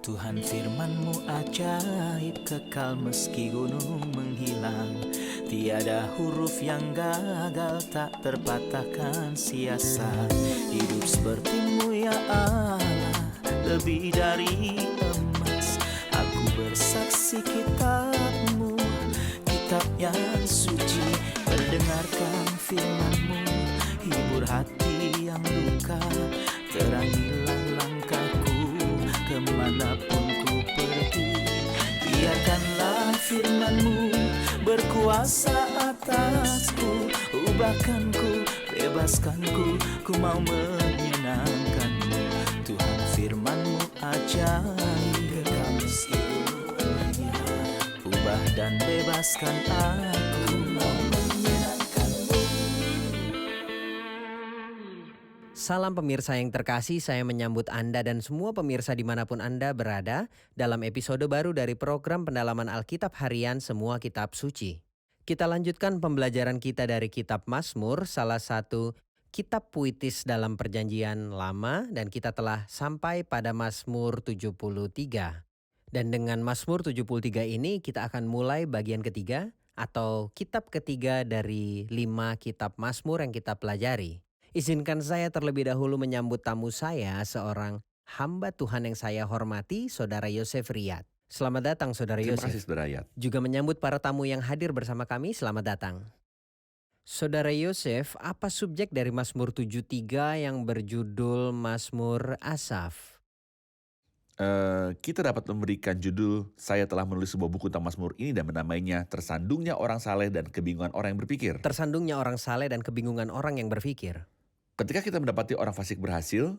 Tuhan firman-Mu ajaib, kekal meski gunung menghilang. Tiada huruf yang gagal, tak terpatahkan sia-sia. Hidup seperti-Mu ya Allah, lebih dari emas. Aku bersaksi kitab-Mu, kitab yang suci. Mendengarkan firman-Mu, hibur hati yang luka. Terangilah langkahku kemanapun ku pergi. Biarkanlah firman-Mu berkuasa atasku. Ubahkanku, bebaskanku, ku mau menyenangkan-Mu. Tuhan firman-Mu ajaib, kekal meski dunia. Ubah dan bebaskan aku, mau menyenangkan-Mu. Salam pemirsa yang terkasih, saya menyambut Anda dan semua pemirsa dimanapun Anda berada dalam episode baru dari program pendalaman Alkitab Harian Semua Kitab Suci. Kita lanjutkan pembelajaran kita dari kitab Mazmur, salah satu kitab puitis dalam perjanjian lama, dan kita telah sampai pada Mazmur 73. Dan dengan Mazmur 73 ini kita akan mulai bagian ketiga atau kitab ketiga dari 5 kitab Mazmur yang kita pelajari. Izinkan saya terlebih dahulu menyambut tamu saya, seorang hamba Tuhan yang saya hormati, Saudara Yosef Riyad. Selamat datang Saudara Terima Yosef. kasih Saudara Riyad. Juga menyambut para tamu yang hadir bersama kami, selamat datang. Saudara Yosef, apa subjek dari Mazmur 73 yang berjudul Mazmur Asaf? Kita dapat memberikan judul, saya telah menulis sebuah buku tentang Mazmur ini dan menamainya Tersandungnya Orang Saleh dan Kebingungan Orang yang Berpikir. Tersandungnya orang saleh dan kebingungan orang yang berpikir. Ketika kita mendapati orang fasik berhasil,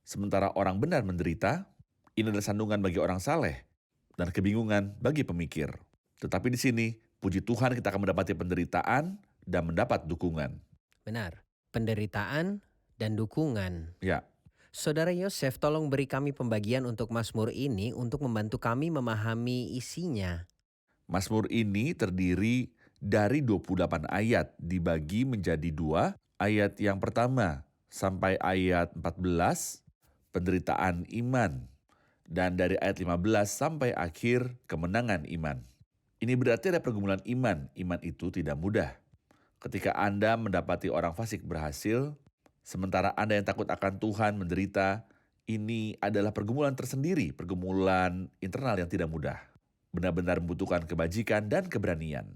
sementara orang benar menderita, ini adalah sandungan bagi orang saleh dan kebingungan bagi pemikir. Tetapi di sini, puji Tuhan kita akan mendapati penderitaan dan mendapat dukungan. Benar, penderitaan dan dukungan. Ya, Saudara Yosef, tolong beri kami pembagian untuk Mazmur ini untuk membantu kami memahami isinya. Mazmur ini terdiri dari 28 ayat dibagi menjadi 2. Ayat yang pertama sampai ayat 14, penderitaan iman. Dan dari ayat 15 sampai akhir, kemenangan iman. Ini berarti ada pergumulan iman. Iman itu tidak mudah. Ketika Anda mendapati orang fasik berhasil, sementara Anda yang takut akan Tuhan menderita, ini adalah pergumulan tersendiri, pergumulan internal yang tidak mudah. Benar-benar membutuhkan kebajikan dan keberanian.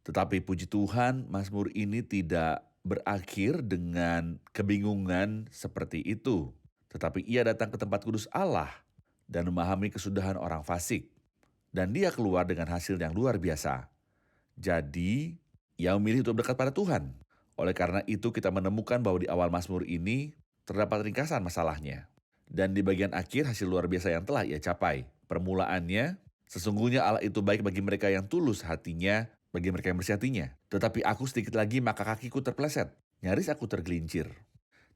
Tetapi puji Tuhan, Mazmur ini tidak berakhir dengan kebingungan seperti itu. Tetapi ia datang ke tempat kudus Allah dan memahami kesudahan orang fasik. Dan dia keluar dengan hasil yang luar biasa. Jadi, ia memilih untuk dekat pada Tuhan. Oleh karena itu kita menemukan bahwa di awal Mazmur ini terdapat ringkasan masalahnya. Dan di bagian akhir hasil luar biasa yang telah ia capai. Permulaannya, sesungguhnya Allah itu baik bagi mereka yang tulus hatinya, bagi mereka yang bersih hatinya. Tetapi aku sedikit lagi maka kakiku terpeleset, nyaris aku tergelincir.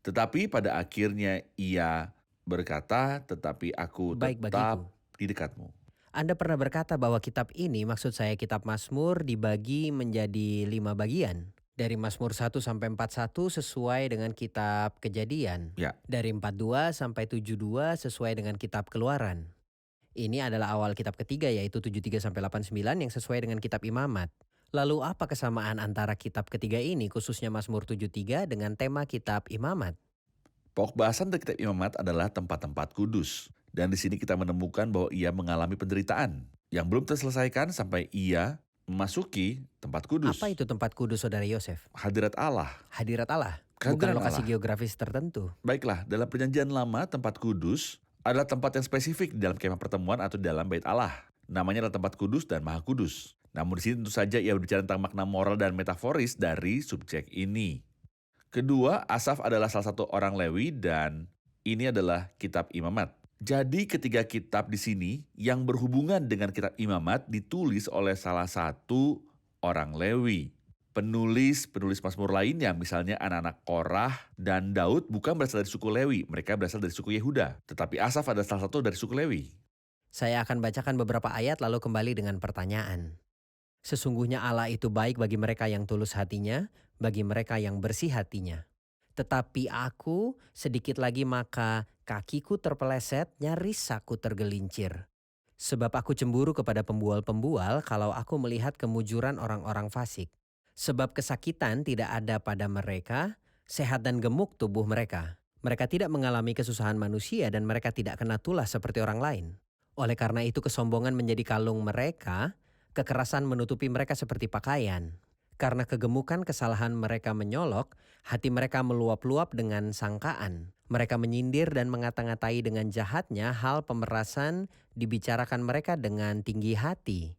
Tetapi pada akhirnya ia berkata, tetapi aku Baik tetap bagiku. di dekatmu. Anda pernah berkata bahwa kitab ini, maksud saya kitab Mazmur, dibagi menjadi 5 bagian. Dari Mazmur 1 sampai 41 sesuai dengan kitab Kejadian. Ya. Dari 42 sampai 72 sesuai dengan kitab Keluaran. Ini adalah awal kitab ketiga, yaitu 73 sampai 89 yang sesuai dengan kitab Imamat. Lalu apa kesamaan antara kitab ketiga ini, khususnya Mazmur 73 dengan tema kitab Imamat? Pokok bahasan dari kitab Imamat adalah tempat-tempat kudus. Dan di sini kita menemukan bahwa ia mengalami penderitaan yang belum terselesaikan sampai ia memasuki tempat kudus. Apa itu tempat kudus, Saudara Yosef? Hadirat Allah. Hadirat Allah, Kehadiran bukan lokasi Allah. geografis tertentu. Baiklah, dalam perjanjian lama tempat kudus adalah tempat yang spesifik di dalam kemah pertemuan atau di dalam bait Allah. Namanya adalah tempat kudus dan maha kudus. Namun di sini tentu saja ia berbicara tentang makna moral dan metaforis dari subjek ini. Kedua, Asaf adalah salah satu orang Lewi dan ini adalah kitab Imamat. Jadi ketiga kitab di sini yang berhubungan dengan kitab Imamat ditulis oleh salah satu orang Lewi. Penulis Mazmur lainnya, misalnya anak-anak Korah dan Daud bukan berasal dari suku Lewi, mereka berasal dari suku Yehuda. Tetapi Asaf adalah salah satu dari suku Lewi. Saya akan bacakan beberapa ayat lalu kembali dengan pertanyaan. Sesungguhnya Allah itu baik bagi mereka yang tulus hatinya, bagi mereka yang bersih hatinya. Tetapi aku sedikit lagi maka Kakiku terpeleset, nyaris aku tergelincir. Sebab aku cemburu kepada pembual-pembual kalau aku melihat kemujuran orang-orang fasik. Sebab kesakitan tidak ada pada mereka, sehat dan gemuk tubuh mereka. Mereka tidak mengalami kesusahan manusia dan mereka tidak kena tulah seperti orang lain. Oleh karena itu kesombongan menjadi kalung mereka, kekerasan menutupi mereka seperti pakaian. Karena kegemukan kesalahan mereka menyolok, hati mereka meluap-luap dengan sangkaan. Mereka menyindir dan mengata-ngatai dengan jahatnya hal pemerasan dibicarakan mereka dengan tinggi hati.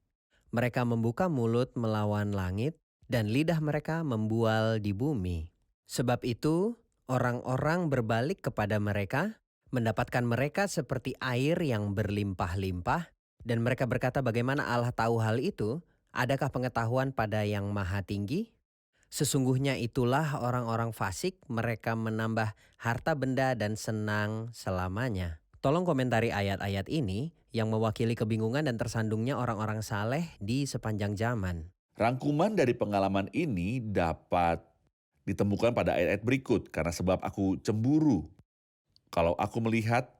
Mereka membuka mulut melawan langit dan lidah mereka membual di bumi. Sebab itu orang-orang berbalik kepada mereka, mendapatkan mereka seperti air yang berlimpah-limpah, dan mereka berkata bagaimana Allah tahu hal itu? Adakah pengetahuan pada yang maha tinggi? Sesungguhnya itulah orang-orang fasik, mereka menambah harta benda dan senang selamanya. Tolong komentari ayat-ayat ini yang mewakili kebingungan dan tersandungnya orang-orang saleh di sepanjang zaman. Rangkuman dari pengalaman ini dapat ditemukan pada ayat-ayat berikut. Karena sebab aku cemburu. Kalau aku melihat,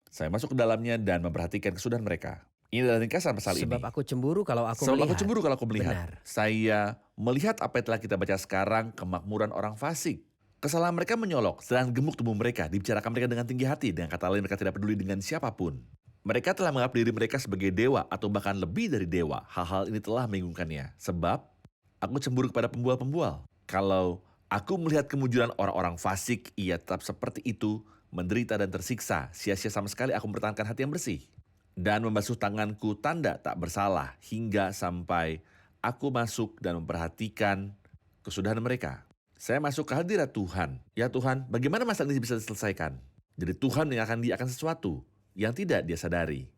saya masuk ke dalamnya dan memperhatikan kesudahan mereka. Ini adalah ringkasan pasal ini. Sebab aku cemburu kalau aku Sebab melihat. aku cemburu kalau aku melihat. Benar. Saya melihat apa yang telah kita baca sekarang, kemakmuran orang fasik. Kesalahan mereka menyolok, sedang gemuk tubuh mereka, dibicarakan mereka dengan tinggi hati. Dengan kata lain mereka tidak peduli dengan siapapun. Mereka telah menganggap diri mereka sebagai dewa atau bahkan lebih dari dewa. Hal-hal ini telah membingungkannya. Sebab aku cemburu kepada pembual-pembual. Kalau aku melihat kemujuran orang-orang fasik, ia tetap seperti itu, menderita dan tersiksa. Sia-sia sama sekali aku mempertahankan hati yang bersih. Dan membasuh tanganku tanda tak bersalah hingga sampai aku masuk dan memperhatikan kesudahan mereka. Saya masuk ke hadirat Tuhan. Ya Tuhan, bagaimana masalah ini bisa diselesaikan? Jadi Tuhan mengingatkan dia akan sesuatu yang tidak dia sadari.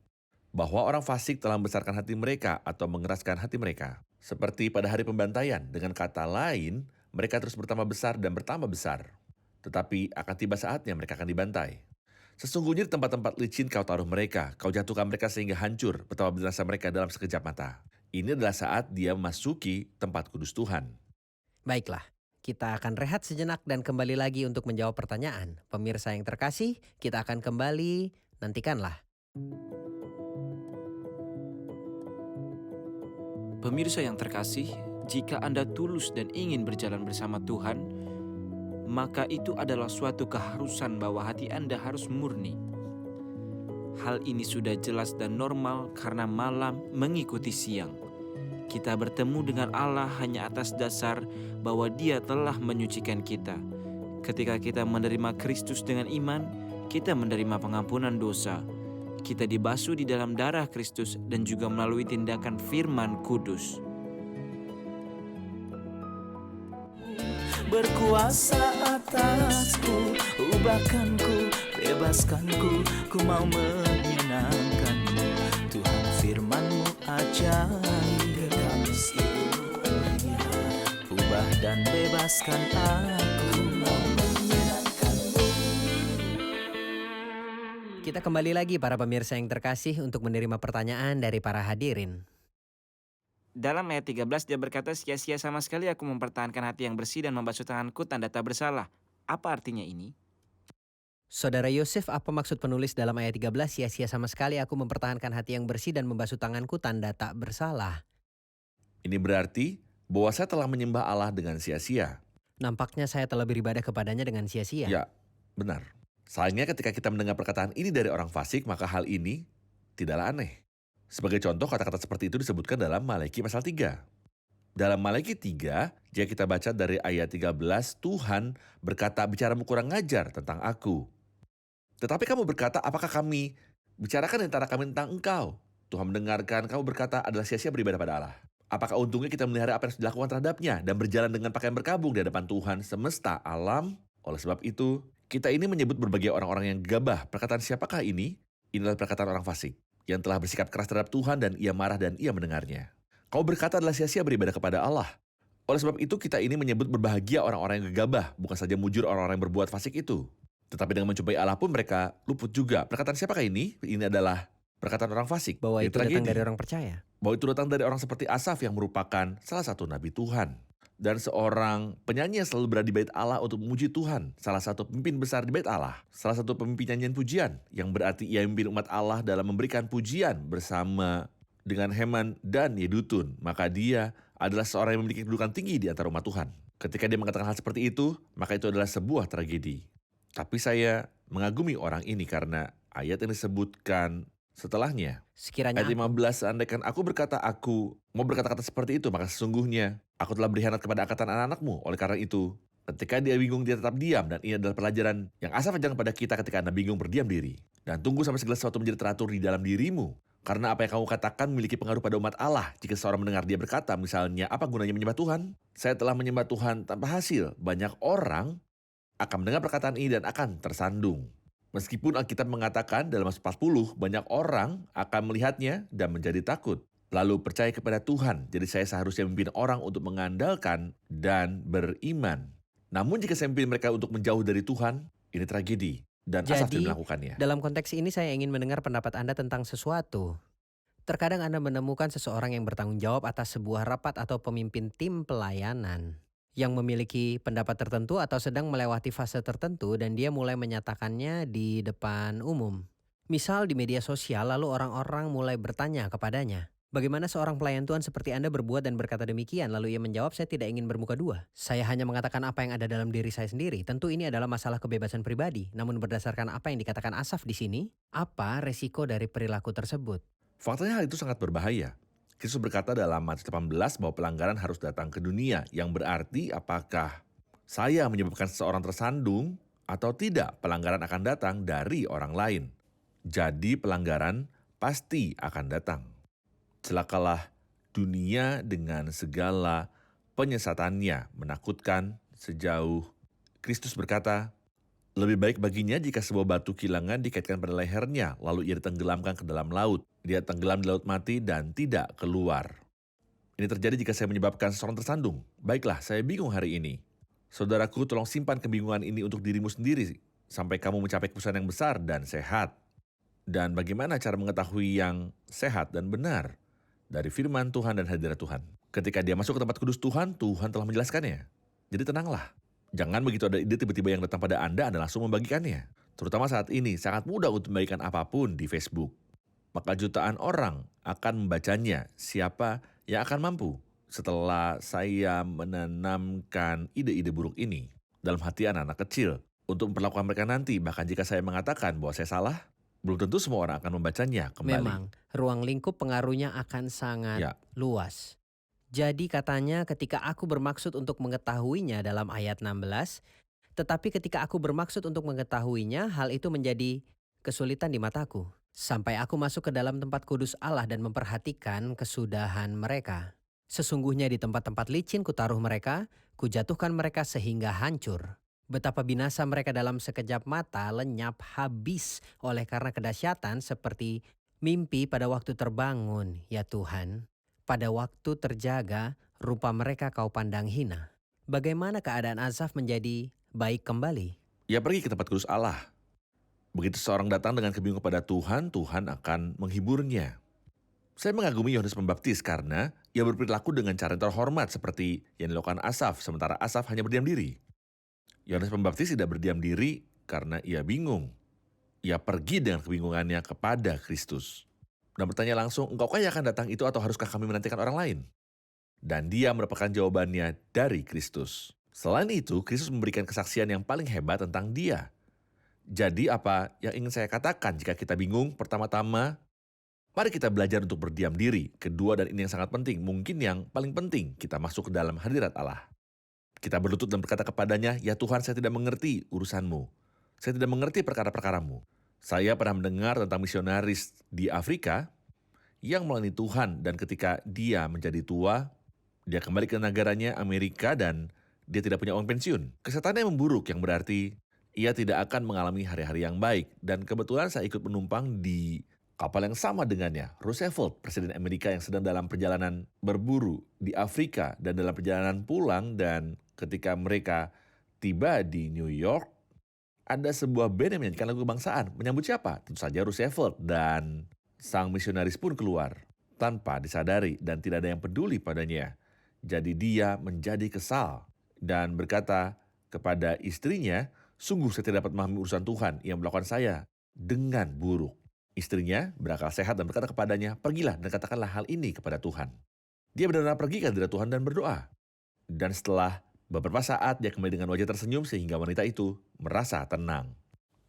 Bahwa orang fasik telah membesarkan hati mereka atau mengeraskan hati mereka. Seperti pada hari pembantaian, dengan kata lain, mereka terus bertambah besar dan bertambah besar. Tetapi akan tiba saatnya mereka akan dibantai. Sesungguhnya di tempat-tempat licin kau taruh mereka, kau jatuhkan mereka sehingga hancur, betapa binasa mereka dalam sekejap mata. Ini adalah saat dia memasuki tempat kudus Tuhan. Baiklah, kita akan rehat sejenak dan kembali lagi untuk menjawab pertanyaan. Pemirsa yang terkasih, kita akan kembali, nantikanlah. Pemirsa yang terkasih, jika Anda tulus dan ingin berjalan bersama Tuhan, maka itu adalah suatu keharusan bahwa hati Anda harus murni. Hal ini sudah jelas dan normal karena malam mengikuti siang. Kita bertemu dengan Allah hanya atas dasar bahwa Dia telah menyucikan kita. Ketika kita menerima Kristus dengan iman, kita menerima pengampunan dosa. Kita dibasuh di dalam darah Kristus dan juga melalui tindakan firman kudus. Berkuasa atasku, ubahkanku, bebaskanku, ku mau menyenangkanmu. Tuhan firman-Mu ajaib, kekal meski ubah dan bebaskan aku, mau menyenangkanmu. Kita kembali lagi para pemirsa yang terkasih untuk menerima pertanyaan dari para hadirin. Dalam ayat 13 dia berkata, sia-sia sama sekali aku mempertahankan hati yang bersih dan membasuh tanganku tanda tak bersalah. Apa artinya ini? Saudara Yosef, apa maksud penulis dalam ayat 13, sia-sia sama sekali aku mempertahankan hati yang bersih dan membasuh tanganku tanda tak bersalah? Ini berarti bahwa saya telah menyembah Allah dengan sia-sia. Nampaknya saya telah beribadah kepadanya dengan sia-sia. Ya, benar. Sayangnya ketika kita mendengar perkataan ini dari orang fasik, maka hal ini tidaklah aneh. Sebagai contoh, kata-kata seperti itu disebutkan dalam Malaki pasal 3. Dalam Malaki 3, jika kita baca dari ayat 13, Tuhan berkata, bicaramu kurang ngajar tentang aku. Tetapi kamu berkata, apakah kami bicarakan antara kami tentang engkau? Tuhan mendengarkan, kamu berkata adalah sia-sia beribadah pada Allah. Apakah untungnya kita melihara apa yang sudah dilakukan terhadapnya dan berjalan dengan pakaian berkabung di hadapan Tuhan semesta alam? Oleh sebab itu, kita ini menyebut berbagai orang-orang yang gegabah. Perkataan siapakah ini? Ini adalah perkataan orang fasik yang telah bersikap keras terhadap Tuhan dan ia marah dan ia mendengarnya. Kau berkata adalah sia-sia beribadah kepada Allah. Oleh sebab itu kita ini menyebut berbahagia orang-orang yang gegabah, bukan saja mujur orang-orang yang berbuat fasik itu. Tetapi dengan mencobai Allah pun mereka luput juga. Perkataan siapakah ini? Ini adalah perkataan orang fasik. Bahwa Ini itu datang tragedi. dari orang percaya. Bahwa itu datang dari orang seperti Asaf yang merupakan salah satu nabi Tuhan. dan seorang penyanyi yang selalu berada di bait Allah untuk memuji Tuhan. Salah satu pemimpin besar di bait Allah. Salah satu pemimpin nyanyian pujian, yang berarti ia memimpin umat Allah dalam memberikan pujian bersama dengan Heman dan Yedutun. Maka dia adalah seorang yang memiliki kedudukan tinggi di antara umat Tuhan. Ketika dia mengatakan hal seperti itu, maka itu adalah sebuah tragedi. Tapi saya mengagumi orang ini karena ayat yang disebutkan setelahnya. Sekiranya Ayat 15, seandainya aku mau berkata-kata seperti itu, maka sesungguhnya aku telah berkhianat kepada angkatan anak-anakmu. Oleh karena itu, ketika dia bingung, dia tetap diam. Dan ini adalah pelajaran yang Asaf ajarkan kepada kita ketika Anda bingung, berdiam diri. Dan tunggu sampai segala sesuatu menjadi teratur di dalam dirimu. Karena apa yang kamu katakan memiliki pengaruh pada umat Allah. Jika seorang mendengar dia berkata, misalnya, apa gunanya menyembah Tuhan? Saya telah menyembah Tuhan tanpa hasil. Banyak orang akan mendengar perkataan ini dan akan tersandung. Meskipun Alkitab mengatakan dalam Mazmur 40, banyak orang akan melihatnya dan menjadi takut. Lalu percaya kepada Tuhan. Jadi saya seharusnya memimpin orang untuk mengandalkan dan beriman. Namun jika saya memimpin mereka untuk menjauh dari Tuhan, ini tragedi. Dan Asaf Jadi, tidak melakukannya. dalam konteks ini saya ingin mendengar pendapat Anda tentang sesuatu. Terkadang Anda menemukan seseorang yang bertanggung jawab atas sebuah rapat atau pemimpin tim pelayanan yang memiliki pendapat tertentu atau sedang melewati fase tertentu dan dia mulai menyatakannya di depan umum. Misal di media sosial, lalu orang-orang mulai bertanya kepadanya, bagaimana seorang pelayan Tuhan seperti Anda berbuat dan berkata demikian? Lalu ia menjawab, saya tidak ingin bermuka dua. Saya hanya mengatakan apa yang ada dalam diri saya sendiri. Tentu ini adalah masalah kebebasan pribadi. Namun berdasarkan apa yang dikatakan Asaf di sini, apa resiko dari perilaku tersebut? Faktanya hal itu sangat berbahaya. Kristus berkata dalam Matius 18 bahwa pelanggaran harus datang ke dunia, yang berarti apakah saya menyebabkan seseorang tersandung atau tidak, pelanggaran akan datang dari orang lain. Jadi pelanggaran pasti akan datang. Celakalah dunia dengan segala penyesatannya, menakutkan sejauh Kristus berkata, lebih baik baginya jika sebuah batu kilangan dikaitkan pada lehernya, lalu ia ditenggelamkan ke dalam laut. Dia tenggelam di laut mati dan tidak keluar. Ini terjadi jika saya menyebabkan seseorang tersandung. Baiklah, saya bingung hari ini. Saudaraku, tolong simpan kebingungan ini untuk dirimu sendiri, sampai kamu mencapai keputusan yang besar dan sehat. Dan bagaimana cara mengetahui yang sehat dan benar? Dari firman Tuhan dan hadirat Tuhan. Ketika dia masuk ke tempat kudus Tuhan, Tuhan telah menjelaskannya. Jadi tenanglah. Jangan begitu ada ide tiba-tiba yang datang pada Anda langsung membagikannya. Terutama saat ini, sangat mudah untuk membagikan apapun di Facebook. Maka jutaan orang akan membacanya. Siapa yang akan mampu? Setelah saya menanamkan ide-ide buruk ini dalam hati anak-anak kecil untuk memperlakukan mereka nanti, bahkan jika saya mengatakan bahwa saya salah, belum tentu semua orang akan membacanya kembali. Memang, ruang lingkup pengaruhnya akan sangat Ya. luas. Jadi katanya ketika aku bermaksud untuk mengetahuinya dalam ayat 16, tetapi ketika aku bermaksud untuk mengetahuinya, hal itu menjadi kesulitan di mataku. Sampai aku masuk ke dalam tempat kudus Allah dan memperhatikan kesudahan mereka. Sesungguhnya di tempat-tempat licin kutaruh mereka, kujatuhkan mereka sehingga hancur. Betapa binasa mereka dalam sekejap mata, lenyap habis oleh karena kedahsyatan seperti mimpi pada waktu terbangun, ya Tuhan. Pada waktu terjaga, rupa mereka kau pandang hina. Bagaimana keadaan Asaf menjadi baik kembali? Ia pergi ke tempat kudus Allah. Begitu seorang datang dengan kebingungan kepada Tuhan, Tuhan akan menghiburnya. Saya mengagumi Yohanes Pembaptis karena ia berperilaku dengan cara yang terhormat seperti yang dilakukan Asaf, sementara Asaf hanya berdiam diri. Yohanes Pembaptis tidak berdiam diri karena ia bingung. Ia pergi dengan kebingungannya kepada Kristus. Dan bertanya langsung, engkaukah yang akan datang itu atau haruskah kami menantikan orang lain? Dan dia mendapatkan jawabannya dari Kristus. Selain itu, Kristus memberikan kesaksian yang paling hebat tentang dia. Jadi apa yang ingin saya katakan jika kita bingung? Pertama-tama, mari kita belajar untuk berdiam diri. Kedua, dan ini yang sangat penting, mungkin yang paling penting, kita masuk ke dalam hadirat Allah. Kita berlutut dan berkata kepadanya, ya Tuhan, saya tidak mengerti urusanmu. Saya tidak mengerti perkara-perkaramu. Saya pernah mendengar tentang misionaris di Afrika yang melayani Tuhan, dan ketika dia menjadi tua, dia kembali ke negaranya Amerika dan dia tidak punya uang pensiun. Kesehatannya memburuk, yang berarti ia tidak akan mengalami hari-hari yang baik. Dan kebetulan saya ikut menumpang di kapal yang sama dengannya, Roosevelt, Presiden Amerika yang sedang dalam perjalanan berburu di Afrika dan dalam perjalanan pulang, dan ketika mereka tiba di New York, ada sebuah band yang menyanyikan lagu kebangsaan. Menyambut siapa? Tentu saja Roosevelt, dan sang misionaris pun keluar tanpa disadari dan tidak ada yang peduli padanya. Jadi dia menjadi kesal dan berkata kepada istrinya, "Sungguh saya tidak dapat memahami urusan Tuhan yang melakukan saya dengan buruk." Istrinya berakal sehat dan berkata kepadanya, "Pergilah dan katakanlah hal ini kepada Tuhan." Dia benar-benar pergi ke hadirat Tuhan dan berdoa. Dan setelah beberapa saat dia kembali dengan wajah tersenyum sehingga wanita itu merasa tenang.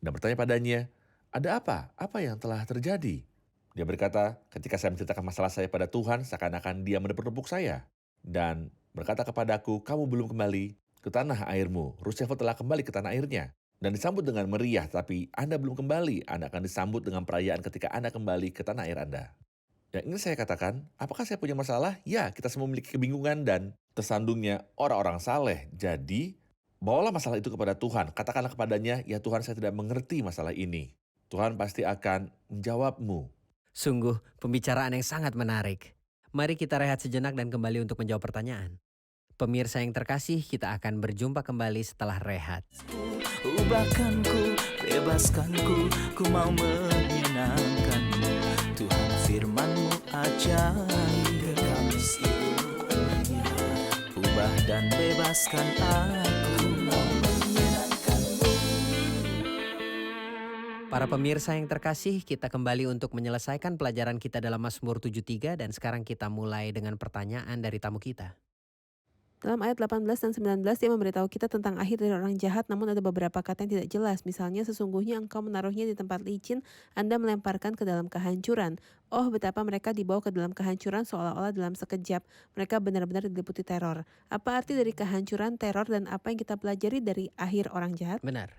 Dan bertanya padanya, "Ada apa? Apa yang telah terjadi?" Dia berkata, "Ketika saya menceritakan masalah saya pada Tuhan, seakan-akan dia menepuk-nepuk saya. Dan berkata kepadaku, 'Kamu belum kembali ke tanah airmu. Roosevelt telah kembali ke tanah airnya.' Dan disambut dengan meriah, tapi Anda belum kembali. Anda akan disambut dengan perayaan ketika Anda kembali ke tanah air Anda." Dan ini saya katakan, apakah saya punya masalah? Ya, kita semua memiliki kebingungan dan tersandungnya orang-orang saleh. Jadi, bawalah masalah itu kepada Tuhan. Katakanlah kepadanya, "Ya Tuhan, saya tidak mengerti masalah ini." Tuhan pasti akan menjawabmu. Sungguh pembicaraan yang sangat menarik. Mari kita rehat sejenak dan kembali untuk menjawab pertanyaan. Pemirsa yang terkasih, kita akan berjumpa kembali setelah rehat. Ubahkanku, bebaskanku, ku mau menyenangkanmu. Tuhan firman-Mu ajaib, kami seluruhnya. Ubah dan bebaskan aku, mau menyenangkanmu. Para pemirsa yang terkasih, kita kembali untuk menyelesaikan pelajaran kita dalam Mazmur 73 dan sekarang kita mulai dengan pertanyaan dari tamu kita. Dalam ayat 18 dan 19 dia memberitahu kita tentang akhir dari orang jahat, namun ada beberapa kata yang tidak jelas. Misalnya, sesungguhnya engkau menaruhnya di tempat licin, Anda melemparkan ke dalam kehancuran. Oh, betapa mereka dibawa ke dalam kehancuran seolah-olah dalam sekejap. Mereka benar-benar diliputi teror. Apa arti dari kehancuran, teror, dan apa yang kita pelajari dari akhir orang jahat? Benar.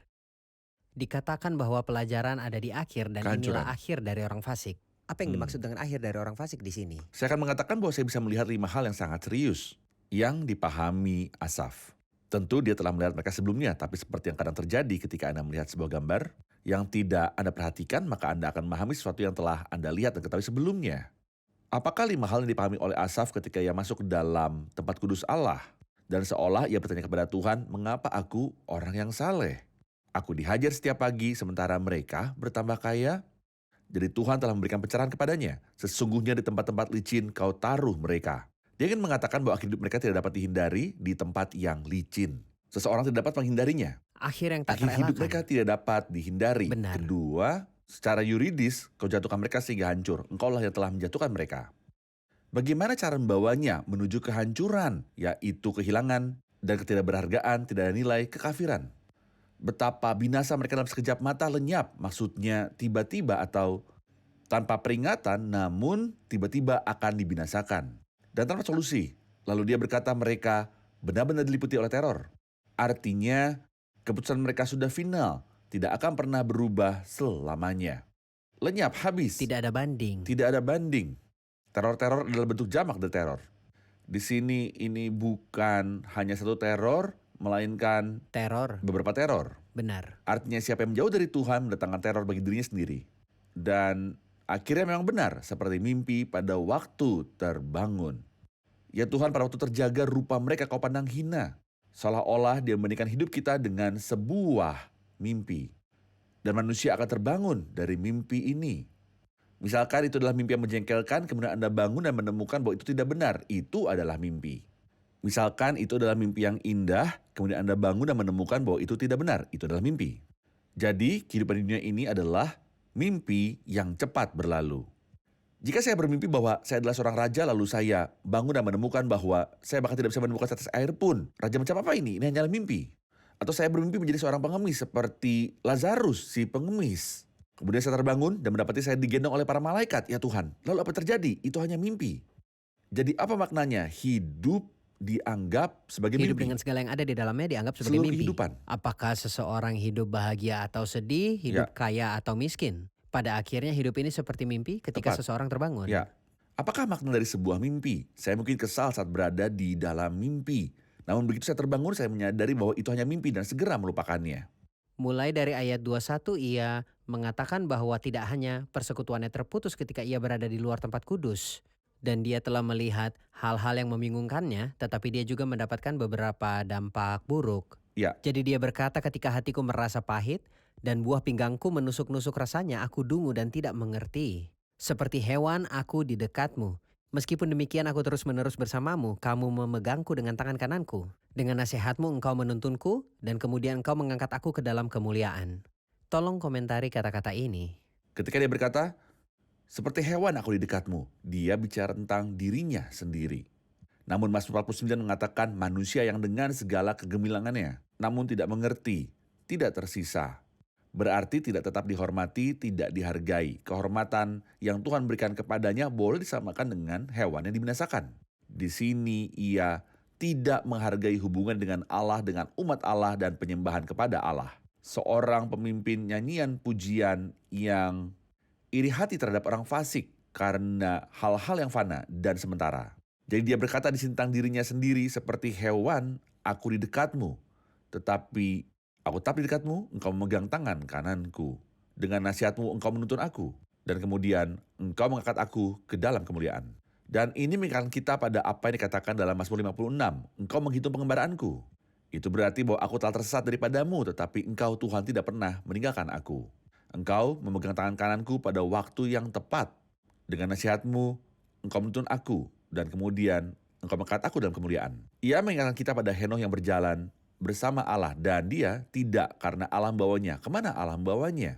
Dikatakan bahwa pelajaran ada di akhir dan Kehancuran. inilah akhir dari orang fasik. Apa yang Hmm. dimaksud dengan akhir dari orang fasik di sini? Saya akan mengatakan bahwa saya bisa melihat 5 hal yang sangat serius yang dipahami Asaf. Tentu dia telah melihat mereka sebelumnya, tapi seperti yang kadang terjadi ketika Anda melihat sebuah gambar yang tidak Anda perhatikan, maka Anda akan memahami sesuatu yang telah Anda lihat dan ketahui sebelumnya. Apakah 5 hal yang dipahami oleh Asaf ketika ia masuk ke dalam tempat kudus Allah? Dan seolah ia bertanya kepada Tuhan, "Mengapa aku orang yang saleh? Aku dihajar setiap pagi sementara mereka bertambah kaya." Jadi Tuhan telah memberikan pencerahan kepadanya. Sesungguhnya di tempat-tempat licin kau taruh mereka. Dia ingin mengatakan bahwa akhir hidup mereka tidak dapat dihindari di tempat yang licin. Seseorang tidak dapat menghindarinya. Akhir yang tak Akhir hidup terelakkan. mereka tidak dapat dihindari. Benar. Kedua, secara yuridis kau jatuhkan mereka sehingga hancur. Engkaulah yang telah menjatuhkan mereka. Bagaimana cara membawanya menuju kehancuran, yaitu kehilangan dan ketidakberhargaan, tidak ada nilai, kekafiran. Betapa binasa mereka dalam sekejap mata lenyap, maksudnya tiba-tiba atau tanpa peringatan, namun tiba-tiba akan dibinasakan. Dan tanpa solusi. Lalu dia berkata mereka benar-benar diliputi oleh teror. Artinya keputusan mereka sudah final, tidak akan pernah berubah selamanya. Lenyap, habis. Tidak ada banding. Tidak ada banding. Teror-teror adalah bentuk jamak dari teror. Di sini ini bukan hanya satu teror, melainkan Teror, beberapa teror. benar. Artinya siapa yang menjauh dari Tuhan mendatangkan teror bagi dirinya sendiri. Dan akhirnya memang benar, seperti mimpi pada waktu terbangun. Ya Tuhan, pada waktu terjaga rupa mereka kau pandang hina. Seolah-olah dia membandingkan hidup kita dengan sebuah mimpi. Dan manusia akan terbangun dari mimpi ini. Misalkan itu adalah mimpi yang menjengkelkan, kemudian Anda bangun dan menemukan bahwa itu tidak benar. Itu adalah mimpi. Misalkan itu adalah mimpi yang indah, kemudian Anda bangun dan menemukan bahwa itu tidak benar. Itu adalah mimpi. Jadi, kehidupan di dunia ini adalah mimpi yang cepat berlalu. Jika saya bermimpi bahwa saya adalah seorang raja, lalu saya bangun dan menemukan bahwa saya bahkan tidak bisa menemukan setetes air pun. Raja macam apa ini? Ini hanyalah mimpi. Atau saya bermimpi menjadi seorang pengemis seperti Lazarus, si pengemis. Kemudian saya terbangun dan mendapati saya digendong oleh para malaikat. Ya Tuhan, lalu apa terjadi? Itu hanya mimpi. Jadi apa maknanya? Hidup dianggap sebagai Hidup mimpi. dengan segala yang ada di dalamnya dianggap sebagai Seluruh mimpi. kehidupan. Apakah seseorang hidup bahagia atau sedih, hidup kaya atau miskin? Pada akhirnya hidup ini seperti mimpi ketika Tepat. seseorang terbangun. Ya. Apakah makna dari sebuah mimpi? Saya mungkin kesal saat berada di dalam mimpi. Namun begitu saya terbangun, saya menyadari bahwa itu hanya mimpi dan segera melupakannya. Mulai dari ayat 21 ia mengatakan bahwa tidak hanya persekutuannya terputus ketika ia berada di luar tempat kudus. Dan dia telah melihat hal-hal yang membingungkannya, tetapi dia juga mendapatkan beberapa dampak buruk. Ya. Jadi dia berkata, ketika hatiku merasa pahit dan buah pinggangku menusuk-nusuk rasanya, aku dungu dan tidak mengerti. Seperti hewan aku di dekatmu. Meskipun demikian aku terus-menerus bersamamu, kamu memegangku dengan tangan kananku. Dengan nasihatmu engkau menuntunku, dan kemudian engkau mengangkat aku ke dalam kemuliaan. Tolong komentari kata-kata ini. Ketika dia berkata, seperti hewan aku di dekatmu, dia bicara tentang dirinya sendiri. Namun Mazmur 49 mengatakan manusia yang dengan segala kegemilangannya, namun tidak mengerti, tidak tersisa. Berarti tidak tetap dihormati, tidak dihargai. Kehormatan yang Tuhan berikan kepadanya boleh disamakan dengan hewan yang dibinasakan. Di sini ia tidak menghargai hubungan dengan Allah, dengan umat Allah dan penyembahan kepada Allah. Seorang pemimpin nyanyian pujian yang iri hati terhadap orang fasik karena hal-hal yang fana dan sementara. Jadi dia berkata di sini tentang dirinya sendiri, seperti hewan aku di dekatmu, tetapi aku tetap di dekatmu, engkau memegang tangan kananku. Dengan nasihatmu engkau menuntun aku. Dan kemudian engkau mengangkat aku ke dalam kemuliaan. Dan ini mengingatkan kita pada apa yang dikatakan dalam Mazmur 56. Engkau menghitung pengembaraanku. Itu berarti bahwa aku telah tersesat daripadamu, tetapi engkau Tuhan tidak pernah meninggalkan aku. Engkau memegang tangan kananku pada waktu yang tepat. Dengan nasihatmu engkau menuntun aku. Dan kemudian engkau mengangkat aku dalam kemuliaan. Ia mengingatkan kita pada Henokh yang berjalan bersama Allah, dan dia tidak karena Allah membawanya. Kemana Allah membawanya?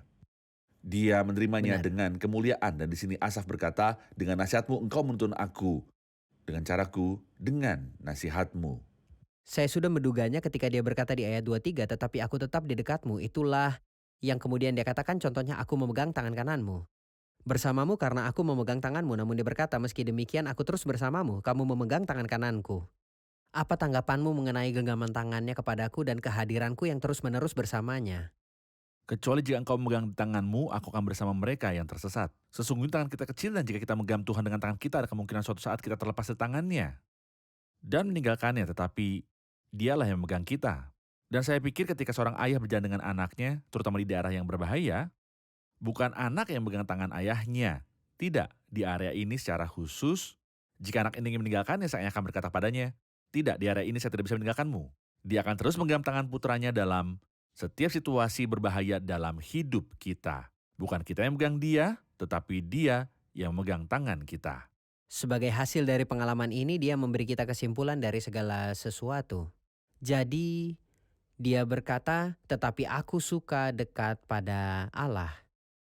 Dia menerimanya Benar. dengan kemuliaan. Dan di sini Asaf berkata, dengan nasihatmu engkau menuntun aku, dengan caraku, dengan nasihatmu. Saya sudah menduganya ketika dia berkata di ayat 23, tetapi aku tetap di dekatmu. Itulah yang kemudian dia katakan, contohnya aku memegang tangan kananmu. Bersamamu karena aku memegang tanganmu, namun dia berkata, meski demikian aku terus bersamamu, kamu memegang tangan kananku. Apa tanggapanmu mengenai genggaman tangannya kepadaku dan kehadiranku yang terus-menerus bersamanya? Kecuali jika engkau memegang tanganmu, aku akan bersama mereka yang tersesat. Sesungguhnya tangan kita kecil, dan jika kita memegang Tuhan dengan tangan kita, ada kemungkinan suatu saat kita terlepas dari tangannya dan meninggalkannya, tetapi dialah yang memegang kita. Dan saya pikir ketika seorang ayah berjalan dengan anaknya, terutama di daerah yang berbahaya, bukan anak yang memegang tangan ayahnya. Tidak, di area ini secara khusus, jika anak ini ingin meninggalkannya, saya akan berkata padanya, tidak, di area ini saya tidak bisa meninggalkanmu. Dia akan terus menggenggam tangan putranya dalam setiap situasi berbahaya dalam hidup kita. Bukan kita yang memegang dia, tetapi dia yang memegang tangan kita. Sebagai hasil dari pengalaman ini, dia memberi kita kesimpulan dari segala sesuatu. Jadi, dia berkata, tetapi aku suka dekat pada Allah.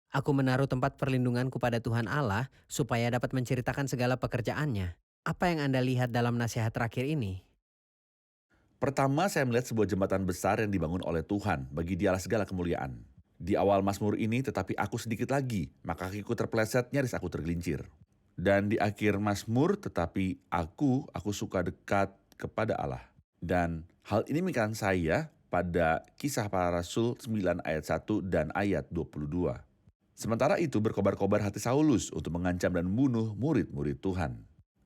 Aku menaruh tempat perlindunganku pada Tuhan Allah supaya dapat menceritakan segala pekerjaannya. Apa yang Anda lihat dalam nasihat terakhir ini? Pertama, saya melihat sebuah jembatan besar yang dibangun oleh Tuhan, bagi dialah segala kemuliaan. Di awal Mazmur ini, tetapi aku sedikit lagi, maka kakiku terpeleset, nyaris aku tergelincir. Dan di akhir Mazmur, tetapi aku suka dekat kepada Allah. Dan hal ini mengingatkan saya pada Kisah Para Rasul 9 ayat 1 dan ayat 22. Sementara itu berkobar-kobar hati Saulus untuk mengancam dan membunuh murid-murid Tuhan.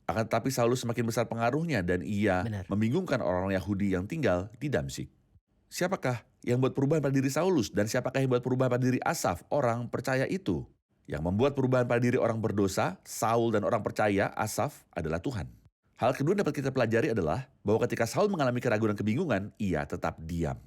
Akan tetapi Saulus semakin besar pengaruhnya dan ia Benar. membingungkan orang-orang Yahudi yang tinggal di Damsyik. Siapakah yang buat perubahan pada diri Saulus dan siapakah yang buat perubahan pada diri Asaf, orang percaya itu? Yang membuat perubahan pada diri orang berdosa, Saul, dan orang percaya, Asaf, adalah Tuhan. Hal kedua yang dapat kita pelajari adalah bahwa ketika Saul mengalami keraguan dan kebingungan, ia tetap diam.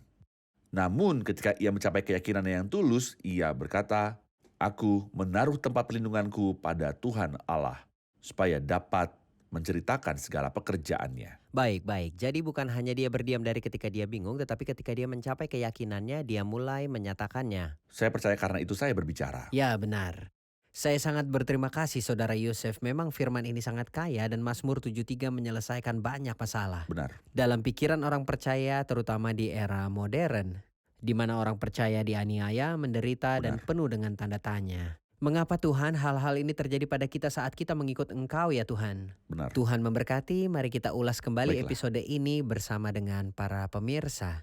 Namun ketika ia mencapai keyakinannya yang tulus, ia berkata, aku menaruh tempat perlindunganku pada Tuhan Allah, supaya dapat menceritakan segala pekerjaannya. Baik. Jadi bukan hanya dia berdiam dari ketika dia bingung, tetapi ketika dia mencapai keyakinannya, dia mulai menyatakannya. Saya percaya karena itu saya berbicara. Ya, benar. Saya sangat berterima kasih Saudara Yosef. Memang firman ini sangat kaya dan Mazmur 73 menyelesaikan banyak masalah. Benar. Dalam pikiran orang percaya, terutama di era modern, di mana orang percaya dianiaya, menderita, dan Benar. penuh dengan tanda tanya. Mengapa Tuhan hal-hal ini terjadi pada kita saat kita mengikut Engkau ya Tuhan? Benar. Tuhan memberkati, mari kita ulas kembali Baiklah. episode ini bersama dengan para pemirsa.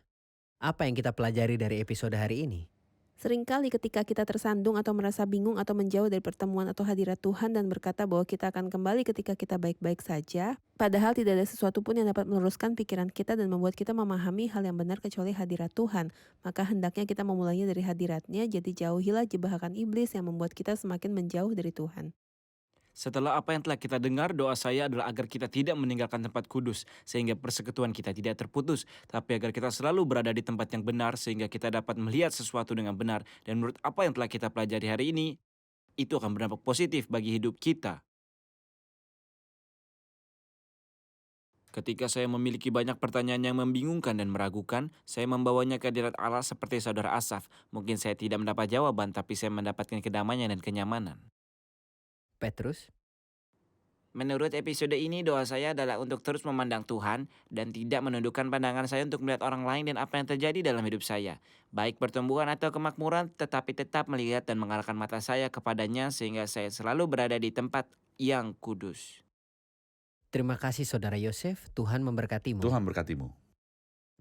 Apa yang kita pelajari dari episode hari ini? Seringkali ketika kita tersandung atau merasa bingung atau menjauh dari pertemuan atau hadirat Tuhan dan berkata bahwa kita akan kembali ketika kita baik-baik saja, padahal tidak ada sesuatu pun yang dapat meluruskan pikiran kita dan membuat kita memahami hal yang benar kecuali hadirat Tuhan. Maka hendaknya kita memulainya dari hadiratnya, jadi jauhilah jebakan iblis yang membuat kita semakin menjauh dari Tuhan. Setelah apa yang telah kita dengar, doa saya adalah agar kita tidak meninggalkan tempat kudus, sehingga persekutuan kita tidak terputus, tapi agar kita selalu berada di tempat yang benar, sehingga kita dapat melihat sesuatu dengan benar. Dan menurut apa yang telah kita pelajari hari ini, itu akan berdampak positif bagi hidup kita. Ketika saya memiliki banyak pertanyaan yang membingungkan dan meragukan, saya membawanya ke hadirat Allah seperti saudara Asaf. Mungkin saya tidak mendapat jawaban, tapi saya mendapatkan kedamaian dan kenyamanan. Petrus? Menurut episode ini, doa saya adalah untuk terus memandang Tuhan dan tidak menundukkan pandangan saya untuk melihat orang lain dan apa yang terjadi dalam hidup saya. Baik pertumbuhan atau kemakmuran, tetapi tetap melihat dan mengarahkan mata saya kepadanya sehingga saya selalu berada di tempat yang kudus. Terima kasih Saudara Yosef, Tuhan memberkatimu. Tuhan berkatimu.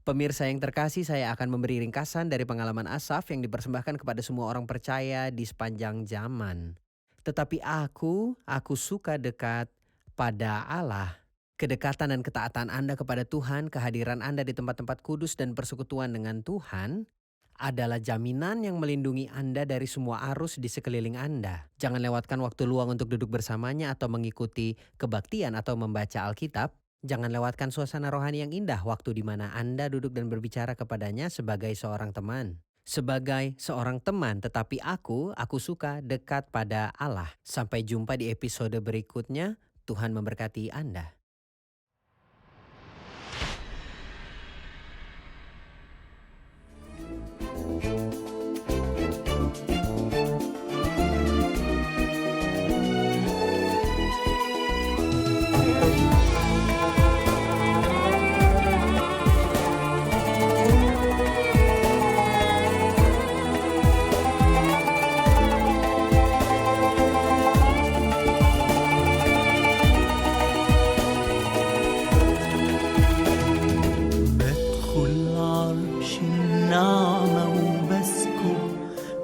Pemirsa yang terkasih, saya akan memberi ringkasan dari pengalaman Asaf yang dipersembahkan kepada semua orang percaya di sepanjang zaman. Tetapi aku suka dekat pada Allah. Kedekatan dan ketaatan Anda kepada Tuhan, kehadiran Anda di tempat-tempat kudus dan persekutuan dengan Tuhan adalah jaminan yang melindungi Anda dari semua arus di sekeliling Anda. Jangan lewatkan waktu luang untuk duduk bersamanya atau mengikuti kebaktian atau membaca Alkitab. Jangan lewatkan suasana rohani yang indah waktu di mana Anda duduk dan berbicara kepadanya sebagai seorang teman. Sebagai seorang teman, tetapi aku suka dekat pada Allah. Sampai jumpa di episode berikutnya. Tuhan memberkati Anda.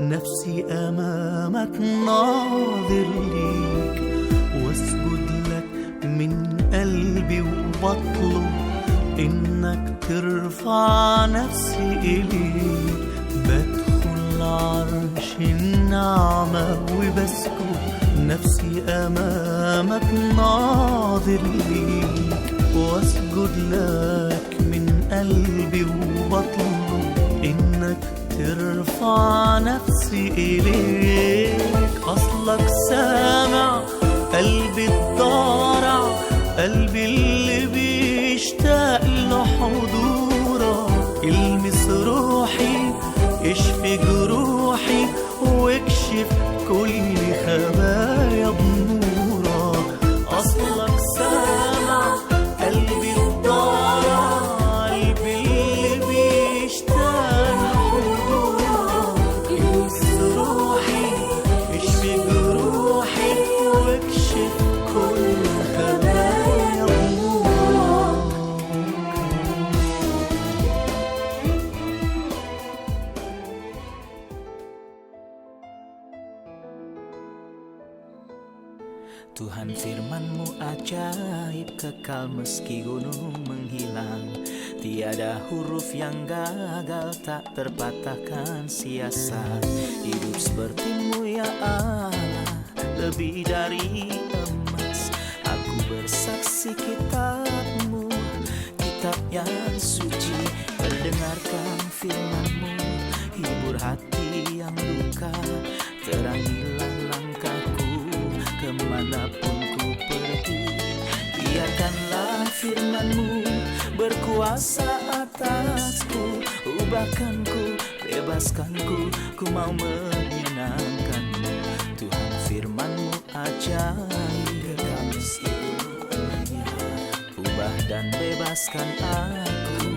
نفسي أمامك ناظر ليك واسجد لك من قلبي وبطلب إنك ترفع نفسي إليك بدخل عرش النعمة وبسكت نفسي أمامك ناظر ليك واسجد لك من قلبي وبطلب إنك ترفع نفسي إليك أصلك سامع قلبي الضارع قلبي اللي بيشتاق لحضورك المس روحي اشفي جروحي واكشف كل خبايا بنورك أصلك سامع قلبي الضارع قلبي اللي بيشتاق Tuhan firman-Mu ajaib kekal meski gunung menghilang. Tiada huruf yang gagal tak terpatahkan siasat. Hidup seperti-Mu ya Allah, lebih dari emas. Aku bersaksi kitab-Mu, kitab yang suci. Mendengarkan firman-Mu, hibur hati yang luka. Terangilah langkahku kemanapun ku pergi. Biarkanlah firman-Mu berkuasa atasku. Ubahkanku, bebaskanku, ku mau menyenangkan-Mu. Tuhan firman-Mu ajaib, ubah dan bebaskan aku.